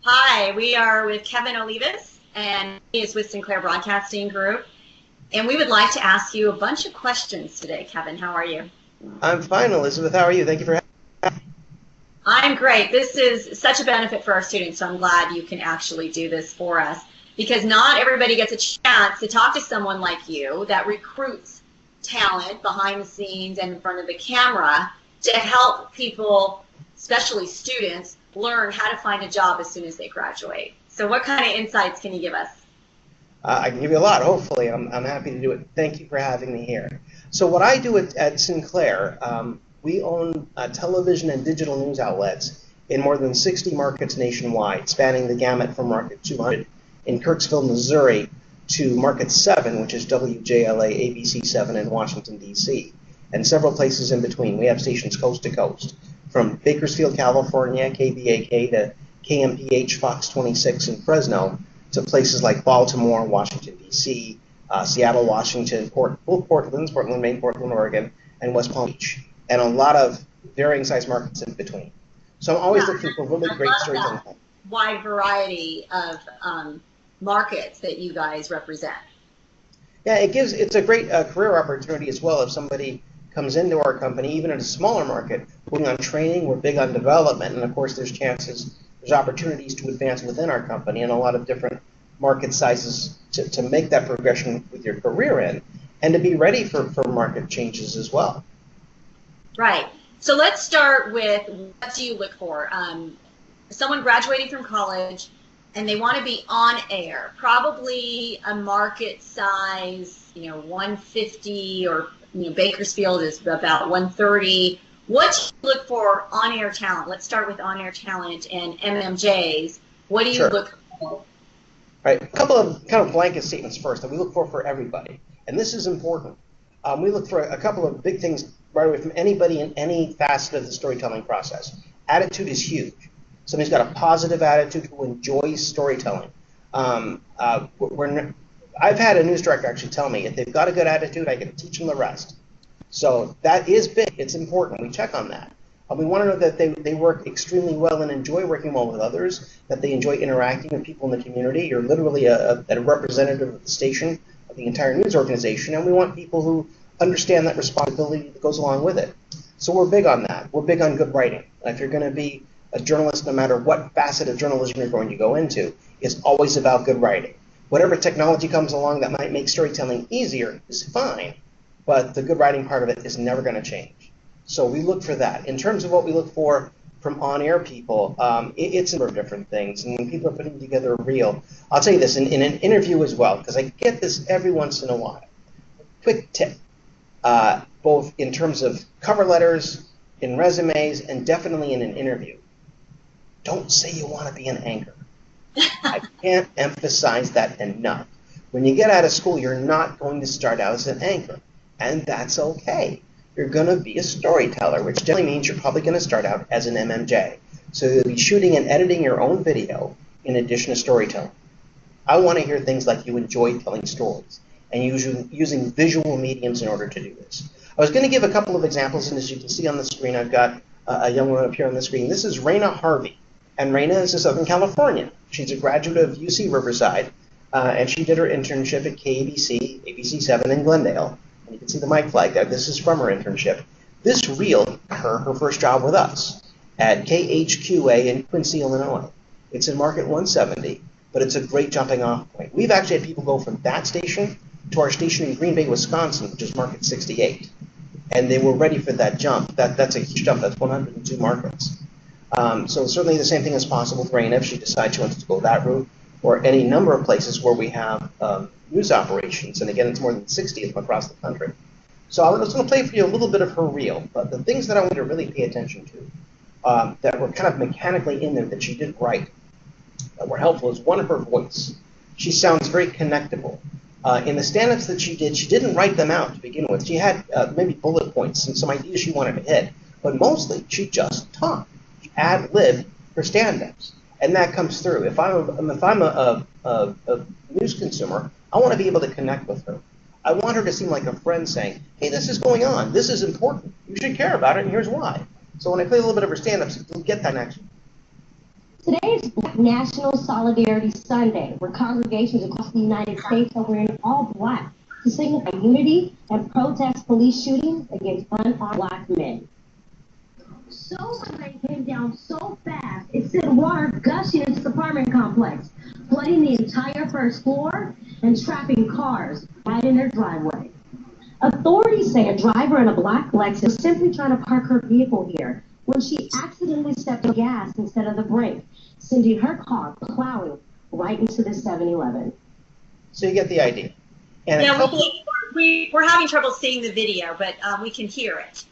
Hi, we are with Kevin Olivas, and he is with Sinclair Broadcasting Group. And we would like to ask you a bunch of questions today. Kevin, how are you? I'm fine, Elizabeth. How are you? Thank you for having me. I'm great. This is such a benefit for our students, so I'm glad you can actually do this for us, because not everybody gets a chance to talk to someone like you that recruits talent behind the scenes and in front of the camera to help people, especially students, learn how to find a job as soon as they graduate. So what kind of insights can you give us? I can give you a lot, hopefully. I'm happy to do it. Thank you for having me here. So what I do at Sinclair, we own television and digital news outlets in more than 60 markets nationwide, spanning the gamut from Market 200 in Kirksville, Missouri, to Market 7, which is WJLA ABC 7 in Washington, D.C., and several places in between. We have stations coast to coast, from Bakersfield, California, KBAK, to KMPH Fox 26 in Fresno, to places like Baltimore, Washington, D.C., Seattle, Washington, Portland, Maine, Portland, Oregon, and West Palm Beach, and a lot of varying size markets in between. So I'm always looking for really great storytelling. Wide variety of markets that you guys represent. Yeah, it's a great career opportunity as well if somebody comes into our company, even in a smaller market. We're big on training, we're big on development, and of course there's opportunities to advance within our company and a lot of different market sizes to make that progression with your career in, and to be ready for market changes as well. Right. So let's start with, what do you look for? Someone graduating from college and they want to be on air, probably a market size, 150, or Bakersfield is about 130. What do you look for on-air talent? Let's start with on-air talent and MMJs. What do you look for? Right. A couple of kind of blanket statements first that we look for everybody, and this is important. We look for a couple of big things right away from anybody in any facet of the storytelling process. Attitude is huge. Somebody's got a positive attitude who enjoys storytelling. I've had a news director actually tell me, if they've got a good attitude, I can teach them the rest. So that is big. It's important. We check on that. We want to know that they work extremely well and enjoy working well with others, that they enjoy interacting with people in the community. You're literally a representative of the station, of the entire news organization, and we want people who understand that responsibility that goes along with it. So we're big on that. We're big on good writing. If you're going to be a journalist, no matter what facet of journalism you're going to go into, it's always about good writing. Whatever technology comes along that might make storytelling easier is fine, but the good writing part of it is never going to change. So we look for that. In terms of what we look for from on-air people, it's a number of different things. And when people are putting together a reel, I'll tell you this, in an interview as well, because I get this every once in a while. Quick tip, both in terms of cover letters, in resumes, and definitely in an interview. Don't say you want to be an anchor. I can't emphasize that enough. When you get out of school, you're not going to start out as an anchor, and that's okay. You're going to be a storyteller, which generally means you're probably going to start out as an MMJ. So you'll be shooting and editing your own video in addition to storytelling. I want to hear things like you enjoy telling stories and using visual mediums in order to do this. I was going to give a couple of examples, and as you can see on the screen, I've got a young woman up here on the screen. This is Raina Harvey, and Raina is in Southern California. She's a graduate of UC Riverside, and she did her internship at KABC, ABC 7 in Glendale. And you can see the mic flag there. This is from her internship. This reel her first job with us at KHQA in Quincy, Illinois. It's in Market 170, but it's a great jumping off point. We've actually had people go from that station to our station in Green Bay, Wisconsin, which is Market 68. And they were ready for that jump. That's a huge jump. That's 102 markets. So certainly the same thing is possible with Raina if she decides she wants to go that route, or any number of places where we have news operations. And again, it's more than 60 of them across the country. So I was going to play for you a little bit of her reel, but the things that I want you to really pay attention to that were kind of mechanically in there that she did right, that were helpful, is one, her voice. She sounds very connectable. In the stand-ups that she didn't write them out to begin with. She had maybe bullet points and some ideas she wanted to hit, but mostly she just talked. She ad-libbed her stand-ups, and that comes through. If I'm a news consumer, I want to be able to connect with her. I want her to seem like a friend saying, hey, this is going on. This is important. You should care about it, and here's why. So when I play a little bit of her stand-ups, you'll get that connection. Today is Black National Solidarity Sunday, where congregations across the United States are wearing all black to signify unity and protest police shootings against unarmed black men. So the rain came down so fast, it sent water gushing into the apartment complex, flooding the entire first floor and trapping cars right in their driveway. Authorities say a driver in a black Lexus was simply trying to park her vehicle here when she accidentally stepped on gas instead of the brake, sending her car plowing right into the 7-Eleven. So you get the idea. And yeah, we're having trouble seeing the video, but we can hear it.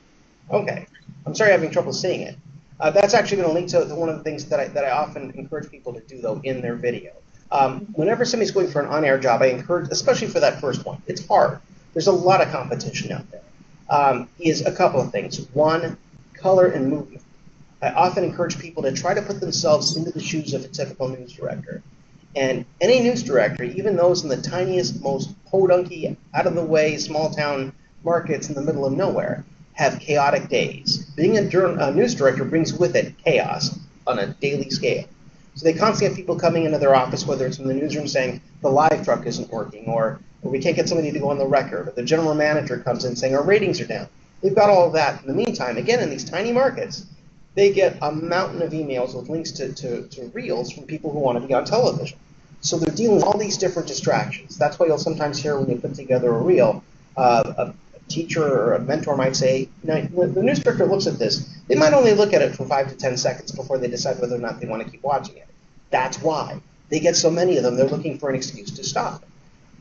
Okay. I'm sorry you're having trouble seeing it. That's actually going to link to one of the things that I often encourage people to do, though, in their video. Whenever somebody's going for an on-air job, I encourage, especially for that first one, it's hard. There's a lot of competition out there. Is a couple of things. One, color and movement. I often encourage people to try to put themselves into the shoes of a typical news director. And any news director, even those in the tiniest, most podunky, out-of-the-way, small-town markets in the middle of nowhere, have chaotic days. Being a news director brings with it chaos on a daily scale. So they constantly have people coming into their office, whether it's from the newsroom saying the live truck isn't working, or we can't get somebody to go on the record, or the general manager comes in saying our ratings are down. They've got all of that. In the meantime, again, in these tiny markets, they get a mountain of emails with links to reels from people who want to be on television. So they're dealing with all these different distractions. That's why you'll sometimes hear when you put together a reel, a teacher or a mentor might say, the news director looks at this. They might only look at it for 5 to 10 seconds before they decide whether or not they want to keep watching it. That's why. They get so many of them, they're looking for an excuse to stop.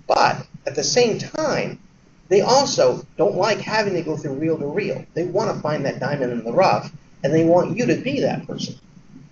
But at the same time, they also don't like having to go through reel to reel. They want to find that diamond in the rough, and they want you to be that person.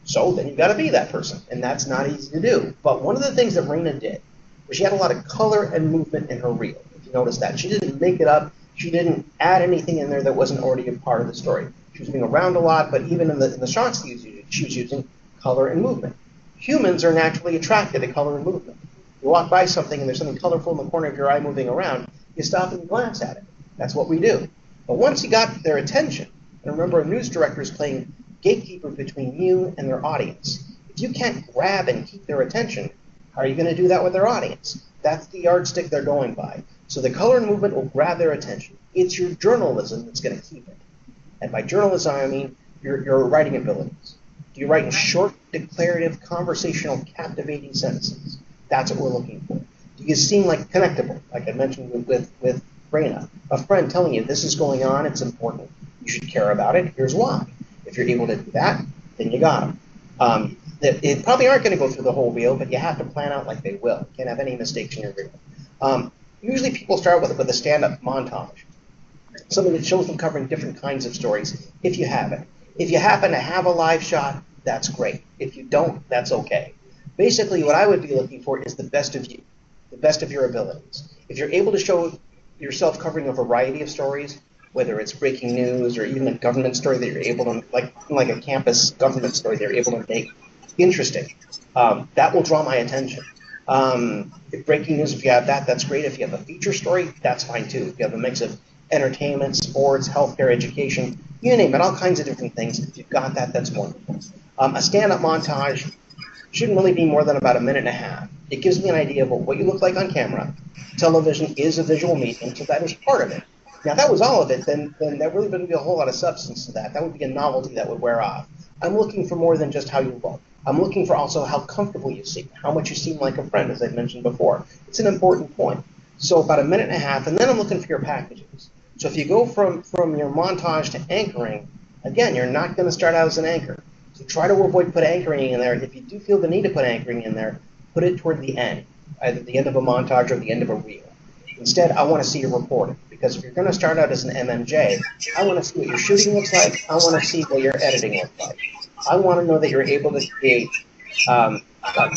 So then you've got to be that person, and that's not easy to do. But one of the things that Raina did was she had a lot of color and movement in her reel, if you notice that. She didn't make it up. She didn't add anything in there that wasn't already a part of the story. She was moving around a lot, but even in the shots she was using color and movement. Humans are naturally attracted to color and movement. You walk by something and there's something colorful in the corner of your eye moving around, you stop and you glance at it. That's what we do. But once you got their attention, and remember a news director is playing gatekeeper between you and their audience. If you can't grab and keep their attention, how are you going to do that with their audience? That's the yardstick they're going by. So the color and movement will grab their attention. It's your journalism that's going to keep it. And by journalism, I mean your writing abilities. Do you write in short, declarative, conversational, captivating sentences? That's what we're looking for. Do you seem like connectable, like I mentioned with Raina? A friend telling you this is going on, it's important. You should care about it. Here's why. If you're able to do that, then you got them. It probably aren't going to go through the whole reel, but you have to plan out like they will. You can't have any mistakes in your reel. Usually people start with a stand-up montage, something that shows them covering different kinds of stories, if you have it. If you happen to have a live shot, that's great. If you don't, that's okay. Basically, what I would be looking for is the best of you, the best of your abilities. If you're able to show yourself covering a variety of stories, whether it's breaking news or even a government story that you're able to, like a campus government story that you're able to make interesting, that will draw my attention. If breaking news, if you have that, that's great. If you have a feature story, that's fine too. If you have a mix of entertainment, sports, healthcare, education, you name it, all kinds of different things. If you've got that, that's wonderful. A stand-up montage shouldn't really be more than about 1.5 minutes. It gives me an idea of what you look like on camera. Television is a visual medium, so that is part of it. Now, if that was all of it, then there really wouldn't be a whole lot of substance to that. That would be a novelty that would wear off. I'm looking for more than just how you look. I'm looking for also how comfortable you seem, how much you seem like a friend, as I mentioned before. It's an important point. So about 1.5 minutes, and then I'm looking for your packages. So if you go from your montage to anchoring, again, you're not going to start out as an anchor. So try to avoid put anchoring in there. If you do feel the need to put anchoring in there, put it toward the end, either the end of a montage or the end of a reel. Instead, I want to see your reporting, because if you're going to start out as an MMJ, I want to see what your shooting looks like. I want to see what your editing looks like. I want to know that you're able to create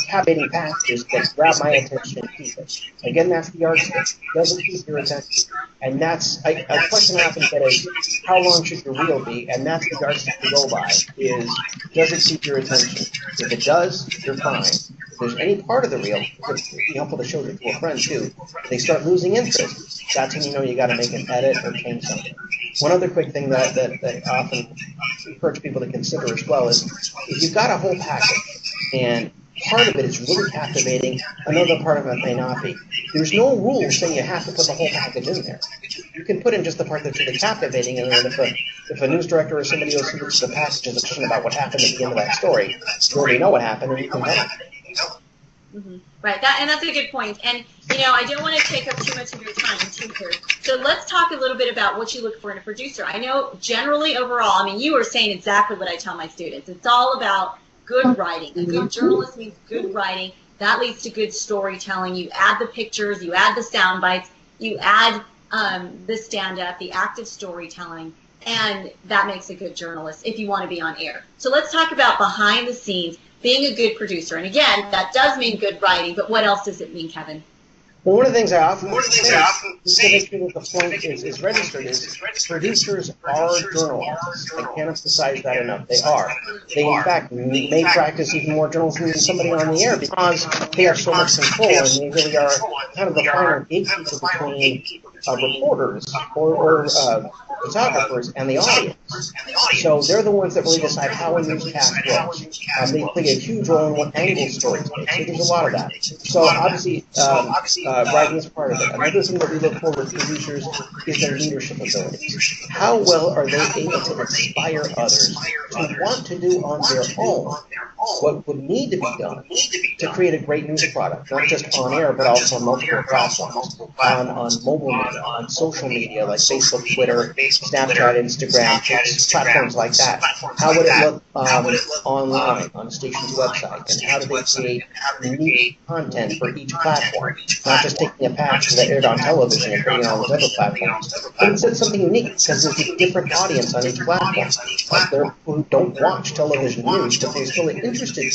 captivating packages that grab my attention and keep it. Again, that's the yardstick. Doesn't keep your attention. And that's a question I often get is, how long should your reel be? And that's the yardstick to go by, is, does it keep your attention? If it does, you're fine. If there's any part of the reel, it'd be helpful to show it to a friend too. If they start losing interest, that's when you know you got to make an edit or change something. One other quick thing that I often encourage people to consider as well is, if you've got a whole package, And part of it is really captivating. Another part of it may not be. There's no rule saying you have to put the whole package in there. You can put in just the part that's really captivating, and then if a news director or somebody else looks at the package as a question about what happened at the end of that story, you already know what happened, and you can tell it. Right, and that's a good point. And, I don't want to take up too much of your time, too, here. So let's talk a little bit about what you look for in a producer. I know generally overall, you were saying exactly what I tell my students. It's all about good writing. A good journalist means good writing. That leads to good storytelling. You add the pictures, you add the sound bites, you add the stand-up, the active storytelling, and that makes a good journalist if you want to be on air. So let's talk about behind the scenes, being a good producer. And again, that does mean good writing, but what else does it mean, Kevin? Well, one of the things I often say, just to make sure that the point is registered, is producers are journalists. I can't emphasize that enough. They are. They, in fact, may practice even more journalism than somebody on the air because they have so much control, and they really are kind of the final gatekeeper between reporters or photographers and the audience. So they're the ones that really decide how a newscast works. They play a huge role in what angle stories take. So there's a lot of that. So obviously, writing is part of it. Another thing that we look for with producers is their leadership abilities. How well are they able to inspire others to want to do on their own what would need to be done to create a great news product, not just on air, but also on multiple platforms, on mobile media, on social media like Facebook, Twitter, Snapchat, Instagram, platforms like that. How would it look online on the station's website, and how do they create unique content for each platform? Not just taking a patch that aired on television and putting it on those other platforms, but instead something unique, because there's a different audience on each platform. Like there who don't watch television news, but they're still interested. They're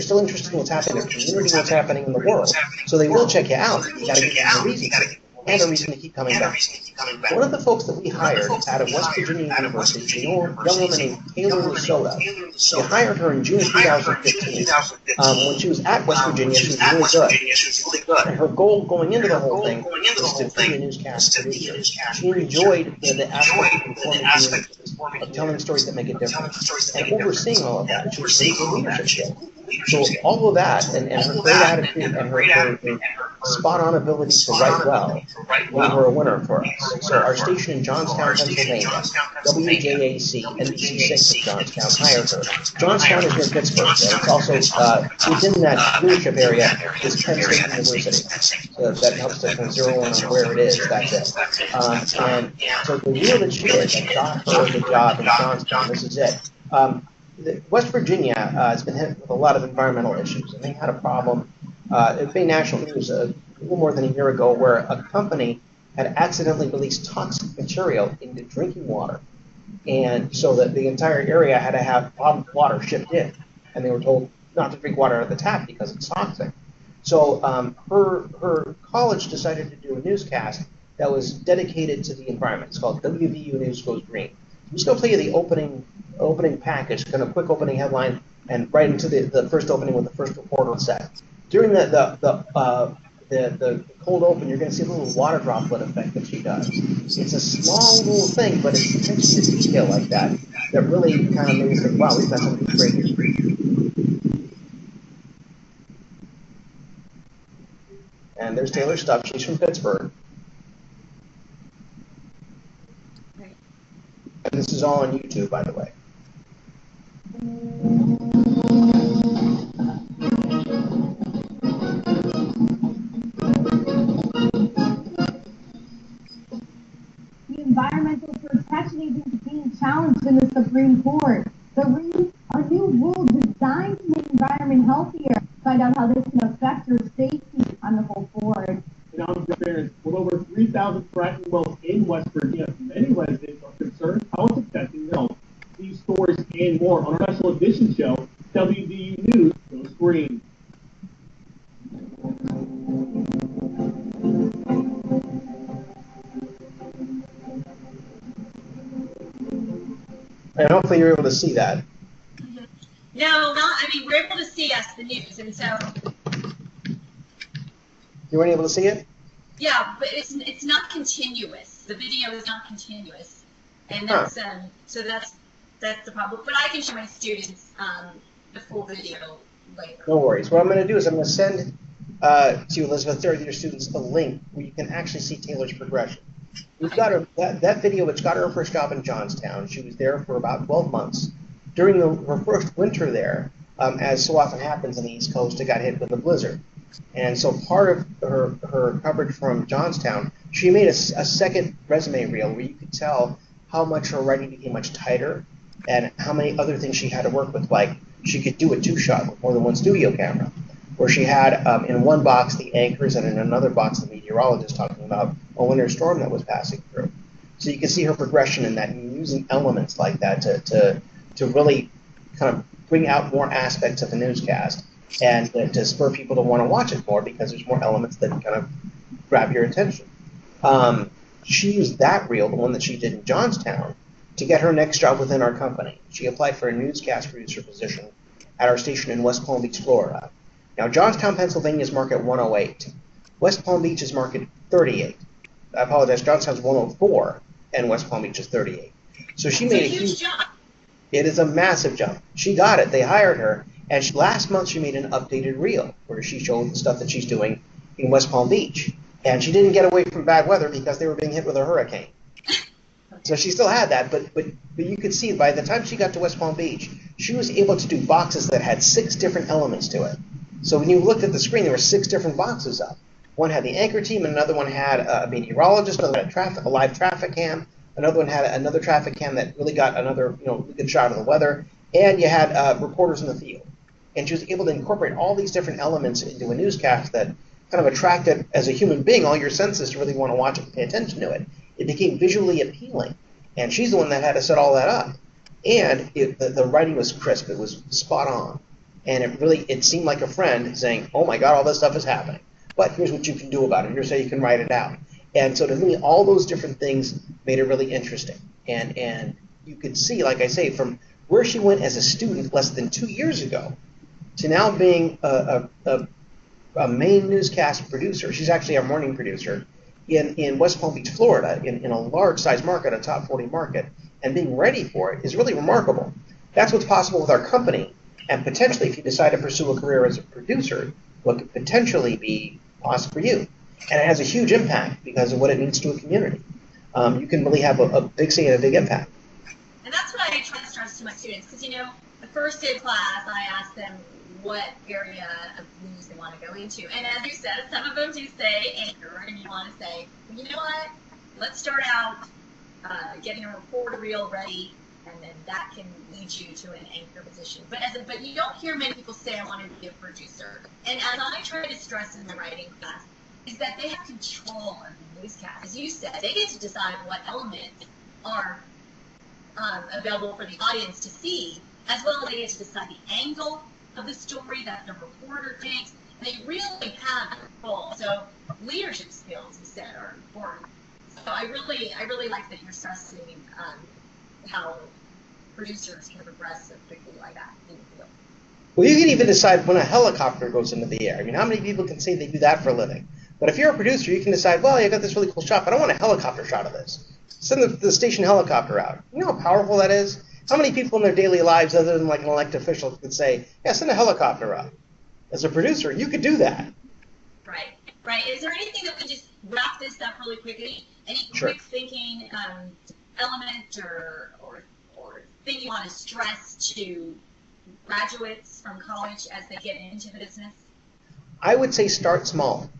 still interested in what's happening in the community, what's happening in the world. So they will check you out. You got to give them a reason. And a reason to keep coming back. One of the folks that we hired out of West Virginia University, a young woman named Taylor Lusota, we hired her in June 2015. When she was at West Virginia, she was really good. And her goal going into the whole thing was to be a newscast producer. She enjoyed the aspect of informing communities, of telling stories that make a difference, and overseeing all of that. She was really good leadership skills. So all of that, and her great attitude and her spot-on ability to write well, made her a winner for us. So our station in Johnstown, Pennsylvania, WJAC, NBC6 of Johnstown, hired her. Johnstown is near Pittsburgh, and it's also within that leadership area is Penn State University. So that helps to kind of zero in on where it is, that's it. And so the deal that she did that got her the job in Johnstown, this is it. West Virginia has been hit with a lot of environmental issues, and they had a problem. It made national news a little more than a year ago where a company had accidentally released toxic material into drinking water, and so that the entire area had to have bottled water shipped in, and they were told not to drink water out of the tap because it's toxic. So her college decided to do a newscast that was dedicated to the environment. It's called WVU News Goes Green. I'm just going to play you the opening package, kind of quick opening headline, and right into the first opening with the first reporter on set. During the cold open, you're going to see a little water droplet effect that she does. It's a small little thing, but it's attention to detail like that really kind of made me think, wow, we've got something great here. And there's Taylor Stubb. She's from Pittsburgh. And this is all on YouTube, by the way. The Environmental Protection Agency being challenged in the Supreme Court. A new rule designed to make the environment healthier. Find out how this can affect your safety on the whole board. And I'm experienced with over 3,000 fracking wells in West Virginia. Many residents are concerned how it's affecting their health. These stories and more on our special edition show, WVU News Goes Green. And hopefully you're able to see that. No, we're able to see the news, and so. You weren't able to see it? Yeah, but it's not continuous. The video is not continuous, and that's so that's the problem. But I can show my students the full video later. No worries. What I'm going to do is I'm going to send to Elizabeth, third year students, a link where you can actually see Taylor's progression. We've got her that video, which got her first job in Johnstown. She was there for about 12 months. During her first winter there, as so often happens on the East Coast, it got hit with a blizzard. And so part of her coverage from Johnstown, she made a second resume reel where you could tell how much her writing became much tighter and how many other things she had to work with. Like she could do a 2-shot with more than one studio camera, where she had in one box the anchors and in another box the meteorologist talking about a winter storm that was passing through. So you can see her progression in that, and using elements like that to really kind of bring out more aspects of the newscast and to spur people to want to watch it more because there's more elements that kind of grab your attention. She used that reel, the one that she did in Johnstown, to get her next job within our company. She applied for a newscast producer position at our station in West Palm Beach, Florida. Now, Johnstown, Pennsylvania is market 108. West Palm Beach is market 38. I apologize, Johnstown's 104, and West Palm Beach is 38. So she made a huge jump. It is a massive jump. She got it. They hired her. And last month she made an updated reel where she showed the stuff that she's doing in West Palm Beach. And she didn't get away from bad weather because they were being hit with a hurricane. So she still had that, but you could see by the time she got to West Palm Beach, she was able to do boxes that had 6 different elements to it. So when you looked at the screen, there were 6 different boxes up. One had the anchor team, and another one had a meteorologist, another had a live traffic cam, another one had another traffic cam that really got another good shot of the weather, and you had reporters in the field. And she was able to incorporate all these different elements into a newscast that kind of attracted, as a human being, all your senses to really want to watch it and pay attention to it. It became visually appealing, and she's the one that had to set all that up. And the writing was crisp. It was spot on. And it seemed like a friend saying, oh my God, all this stuff is happening. But here's what you can do about it. Here's how you can write it out. And so to me, all those different things made it really interesting. And you could see, like I say, from where she went as a student less than 2 years ago to now being a main newscast producer. She's actually our morning producer in West Palm Beach, Florida, in a large-sized market, a top 40 market, and being ready for it is really remarkable. That's what's possible with our company, and potentially if you decide to pursue a career as a producer, what could potentially be possible for you. And it has a huge impact because of what it means to a community. You can really have a big say and a big impact. And that's what I try to stress to my students, because, the first day of class, I ask them what area of news they want to go into. And as you said, some of them do say anchor, and you want to say, well, you know what, let's start out getting a reporter reel ready, and then that can lead you to an anchor position. But you don't hear many people say, I want to be a producer. And as I try to stress in my writing class, is that they have control of the newscast. As you said, they get to decide what elements are available for the audience to see, as well as they get to decide the angle of the story that the reporter takes. They really have control. So leadership skills, you said, are important. So I really like that you're stressing how producers can progress so quickly like that in the field. Well, you can even decide when a helicopter goes into the air. I mean, how many people can say they do that for a living? But if you're a producer, you can decide, well, I got this really cool shot, but I want a helicopter shot of this. Send the station helicopter out. You know how powerful that is? How many people in their daily lives, other than like an elected official, could say, yeah, send a helicopter out? As a producer, you could do that. Right. Is there anything that we just wrap this up really quickly? Any quick thinking element or thing you want to stress to graduates from college as they get into the business? I would say start small.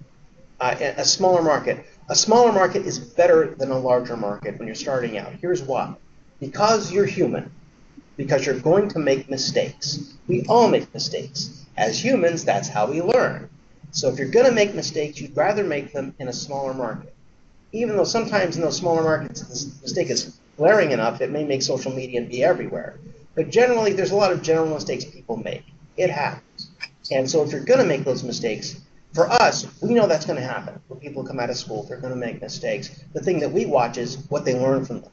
A smaller market. A smaller market is better than a larger market when you're starting out. Here's why. Because you're human. Because you're going to make mistakes. We all make mistakes. As humans, that's how we learn. So if you're going to make mistakes, you'd rather make them in a smaller market. Even though sometimes in those smaller markets, the mistake is glaring enough, it may make social media and be everywhere. But generally, there's a lot of general mistakes people make. It happens. And so if you're going to make those mistakes, for us, we know that's going to happen. When people come out of school, they're going to make mistakes. The thing that we watch is what they learn from them.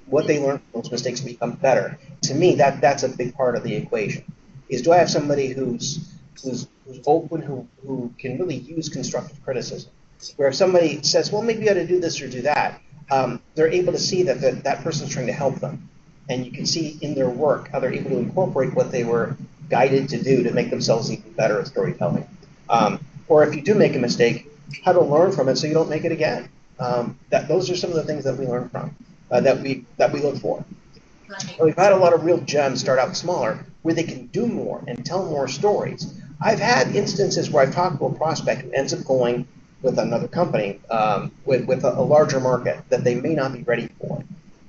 What they learn from those mistakes to become better. To me, that's a big part of the equation. Is do I have somebody who's open, who can really use constructive criticism? Where if somebody says, well, maybe you ought to do this or do that, they're able to see that person's trying to help them. And you can see in their work how they're able to incorporate what they were guided to do to make themselves even better at storytelling. Or if you do make a mistake, how to learn from it so you don't make it again. Those are some of the things that we learn from, that we look for. Right. We've had a lot of real gems start out smaller where they can do more and tell more stories. I've had instances where I've talked to a prospect who ends up going with another company with a larger market that they may not be ready for.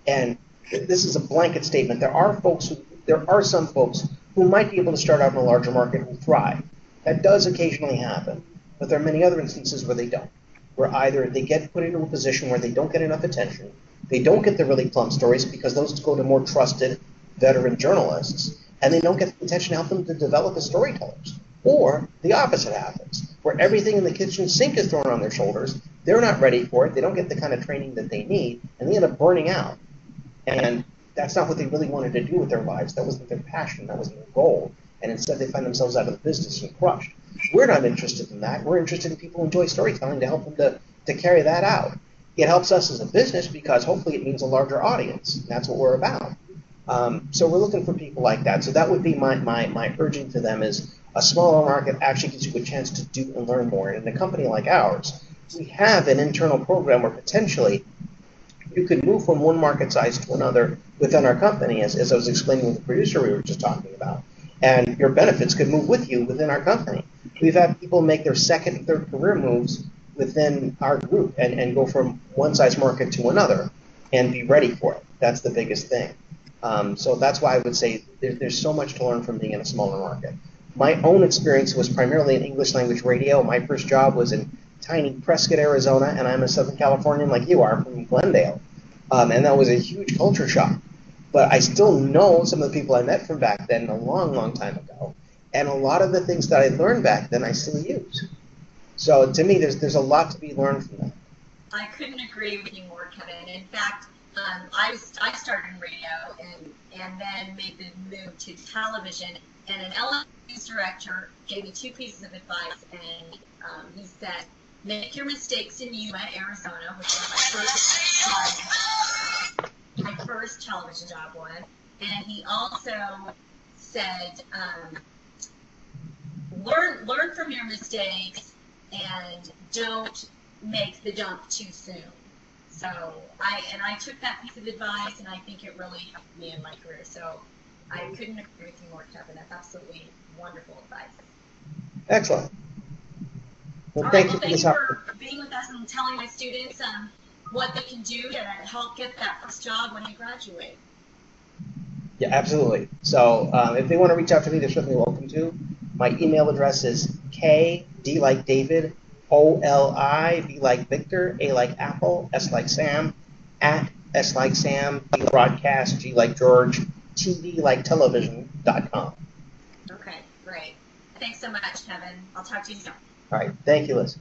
And this is a blanket statement. There are some folks who might be able to start out in a larger market who thrive. That does occasionally happen, but there are many other instances where they don't, where either they get put into a position where they don't get enough attention, they don't get the really plumb stories because those go to more trusted veteran journalists, and they don't get the attention to help them to develop as storytellers. Or the opposite happens, where everything in the kitchen sink is thrown on their shoulders, they're not ready for it, they don't get the kind of training that they need, and they end up burning out. And that's not what they really wanted to do with their lives. That wasn't their passion, that wasn't their goal. And instead they find themselves out of the business and crushed. We're not interested in that. We're interested in people who enjoy storytelling to help them to carry that out. It helps us as a business because hopefully it means a larger audience. That's what we're about. So we're looking for people like that. So that would be my urging to them is a smaller market actually gives you a chance to do and learn more. And in a company like ours, we have an internal program where potentially you could move from one market size to another within our company, as I was explaining with the producer we were just talking about. And your benefits could move with you within our company. We've had people make their second and third career moves within our group and go from one size market to another and be ready for it. That's the biggest thing. So that's why I would say there's so much to learn from being in a smaller market. My own experience was primarily in English language radio. My first job was in tiny Prescott, Arizona, and I'm a Southern Californian like you are from Glendale. And that was a huge culture shock. But I still know some of the people I met from back then a long, long time ago. And a lot of the things that I learned back then I still use. So to me, there's a lot to be learned from that. I couldn't agree with you more, Kevin. In fact, I started in radio and then made the move to television. And an LA news director gave me two pieces of advice, and he said, "Make your mistakes in Yuma, Arizona," which was my first television job was. And he also said, learn from your mistakes and don't make the jump too soon. So I took that piece of advice, and I think it really helped me in my career. So I couldn't agree with you more, Kevin. That's absolutely wonderful advice. Excellent. Well, Thank you for being with us and telling my students what they can do to help get that first job when they graduate. Yeah, absolutely. So if they want to reach out to me, they're certainly welcome to. My email address is KD like David, OLI, V like Victor, A like Apple, S like Sam, at S like Sam, B like broadcast, G like George, TV like television.com. Okay, great. Thanks so much, Kevin. I'll talk to you soon. All right. Thank you, Liz.